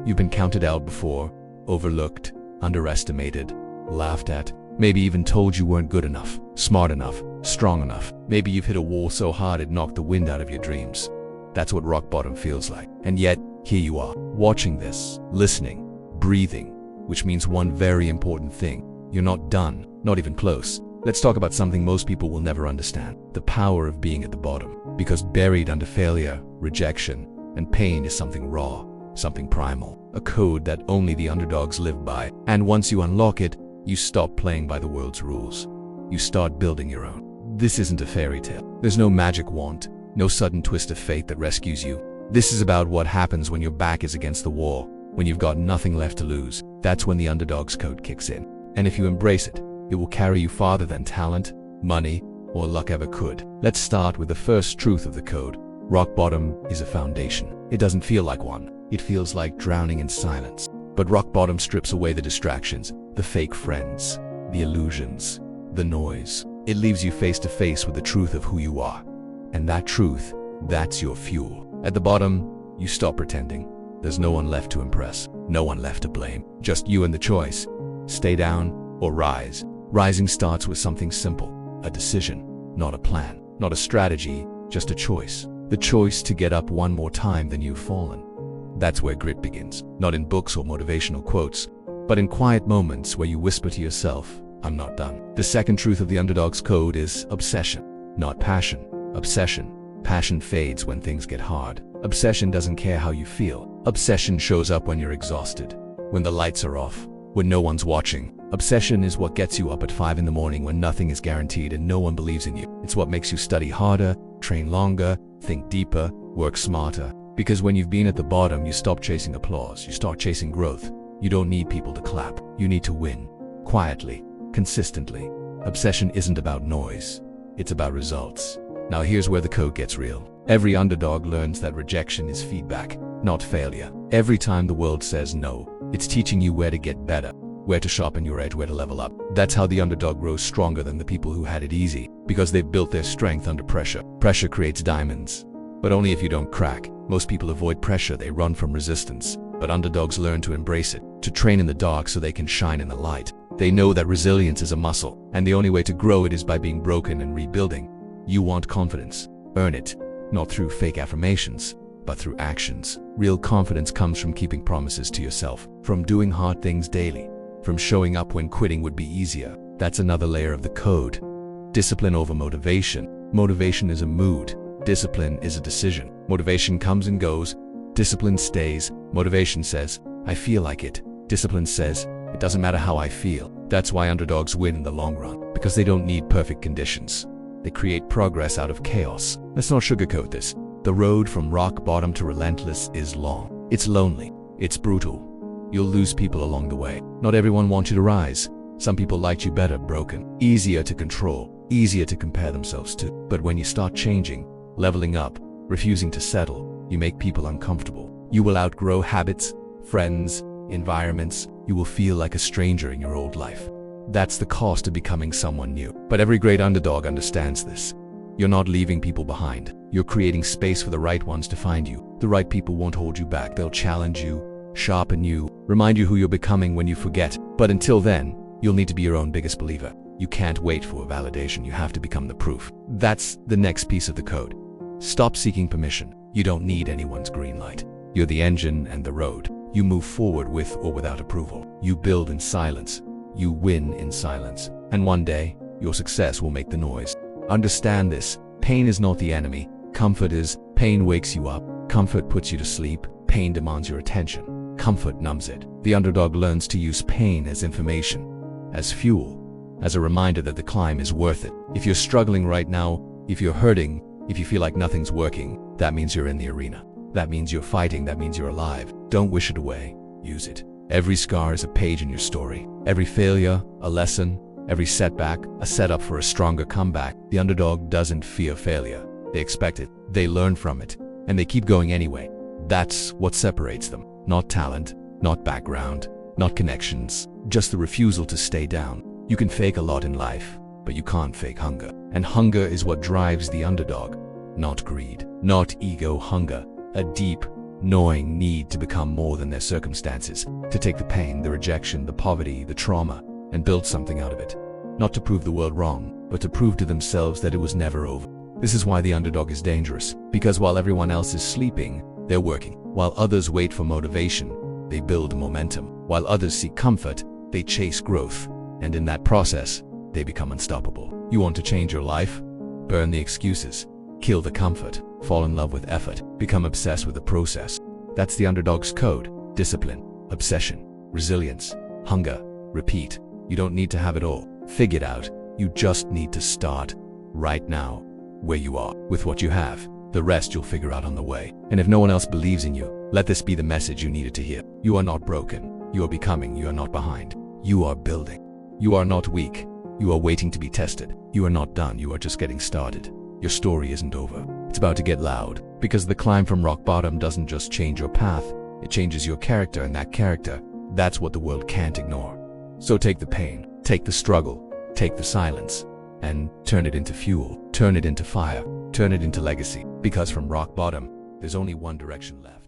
You've been counted out before, overlooked, underestimated, laughed at, maybe even told you weren't good enough, smart enough, strong enough. Maybe you've hit a wall so hard it knocked the wind out of your dreams. That's what rock bottom feels like. And yet, here you are, watching this, listening, breathing, which means one very important thing. You're not done, not even close. Let's talk about something most people will never understand: the power of being at the bottom. Because buried under failure, rejection, and pain is something raw, something primal, a code that only the underdogs live by. And once you unlock it, you stop playing by the world's rules. You start building your own. This isn't a fairy tale. There's no magic wand, no sudden twist of fate that rescues you. This is about what happens when your back is against the wall, when you've got nothing left to lose. That's when the underdog's code kicks in. And if you embrace it, it will carry you farther than talent, money, or luck ever could. Let's start with the first truth of the code. Rock bottom is a foundation. It doesn't feel like one. It feels like drowning in silence. But rock bottom strips away the distractions, the fake friends, the illusions, the noise. It leaves you face to face with the truth of who you are. And that truth, that's your fuel. At the bottom, you stop pretending. There's no one left to impress, no one left to blame, just you and the choice. Stay down or rise. Rising starts with something simple, a decision, not a plan, not a strategy, just a choice. The choice to get up one more time than you've fallen. That's where grit begins, not in books or motivational quotes, but in quiet moments where you whisper to yourself, I'm not done. The second truth of the underdog's code is obsession, not passion. Obsession. Passion fades when things get hard. Obsession doesn't care how you feel. Obsession shows up when you're exhausted, when the lights are off, when no one's watching. Obsession is what gets you up at 5 in the morning when nothing is guaranteed and no one believes in you. It's what makes you study harder, train longer, think deeper, work smarter. Because when you've been at the bottom, you stop chasing applause, you start chasing growth. You don't need people to clap. You need to win. Quietly, consistently. Obsession isn't about noise. It's about results. Now here's where the code gets real. Every underdog learns that rejection is feedback, not failure. Every time the world says no, it's teaching you where to get better, where to sharpen your edge, where to level up. That's how the underdog grows stronger than the people who had it easy, because they've built their strength under pressure. Pressure creates diamonds, but only if you don't crack. Most people avoid pressure, they run from resistance, but underdogs learn to embrace it, to train in the dark so they can shine in the light. They know that resilience is a muscle, and the only way to grow it is by being broken and rebuilding. You want confidence, earn it, not through fake affirmations, but through actions. Real confidence comes from keeping promises to yourself, from doing hard things daily, from showing up when quitting would be easier. That's another layer of the code. Discipline over motivation. Motivation is a mood. Discipline is a decision. Motivation comes and goes. Discipline stays. Motivation says, I feel like it. Discipline says, it doesn't matter how I feel. That's why underdogs win in the long run, because they don't need perfect conditions. They create progress out of chaos. Let's not sugarcoat this. The road from rock bottom to relentless is long. It's lonely. It's brutal. You'll lose people along the way. Not everyone wants you to rise. Some people liked you better broken. Easier to control, easier to compare themselves to. But when you start changing, leveling up, refusing to settle, you make people uncomfortable. You will outgrow habits, friends, environments. You will feel like a stranger in your old life. That's the cost of becoming someone new. But every great underdog understands this. You're not leaving people behind. You're creating space for the right ones to find you. The right people won't hold you back. They'll challenge you, sharpen you, remind you who you're becoming when you forget. But until then, you'll need to be your own biggest believer. You can't wait for a validation. You have to become the proof. That's the next piece of the code. Stop seeking permission. You don't need anyone's green light. You're the engine and the road. You move forward with or without approval. You build in silence. You win in silence. And one day, your success will make the noise. Understand this. Pain is not the enemy. Comfort is. Pain wakes you up. Comfort puts you to sleep. Pain demands your attention. Comfort numbs it. The underdog learns to use pain as information, as fuel, as a reminder that the climb is worth it. If you're struggling right now, if you're hurting, if you feel like nothing's working, that means you're in the arena. That means you're fighting. That means you're alive. Don't wish it away. Use it. Every scar is a page in your story. Every failure, a lesson. Every setback, a setup for a stronger comeback. The underdog doesn't fear failure. They expect it. They learn from it. And they keep going anyway. That's what separates them. Not talent, not background, not connections. Just the refusal to stay down. You can fake a lot in life, but you can't fake hunger. And hunger is what drives the underdog. Not greed, not ego hunger. A deep, gnawing need to become more than their circumstances, to take the pain, the rejection, the poverty, the trauma, and build something out of it. Not to prove the world wrong, but to prove to themselves that it was never over. This is why the underdog is dangerous, because while everyone else is sleeping, they're working. While others wait for motivation, they build momentum. While others seek comfort, they chase growth. And in that process, they become unstoppable. You want to change your life? Burn the excuses. Kill the comfort. Fall in love with effort. Become obsessed with the process. That's the underdog's code. Discipline, obsession, resilience, hunger, repeat. You don't need to have it all figured out. You just need to start right now, where you are, with what you have. The rest you'll figure out on the way. And if no one else believes in you, let this be the message you needed to hear. You are not broken. You are becoming. You are not behind. You are building. You are not weak. You are waiting to be tested. You are not done. You are just getting started. Your story isn't over. It's about to get loud, because the climb from rock bottom doesn't just change your path, it changes your character, and that character, that's what the world can't ignore. So take the pain, take the struggle, take the silence, and turn it into fuel, turn it into fire, turn it into legacy, because from rock bottom, there's only one direction left.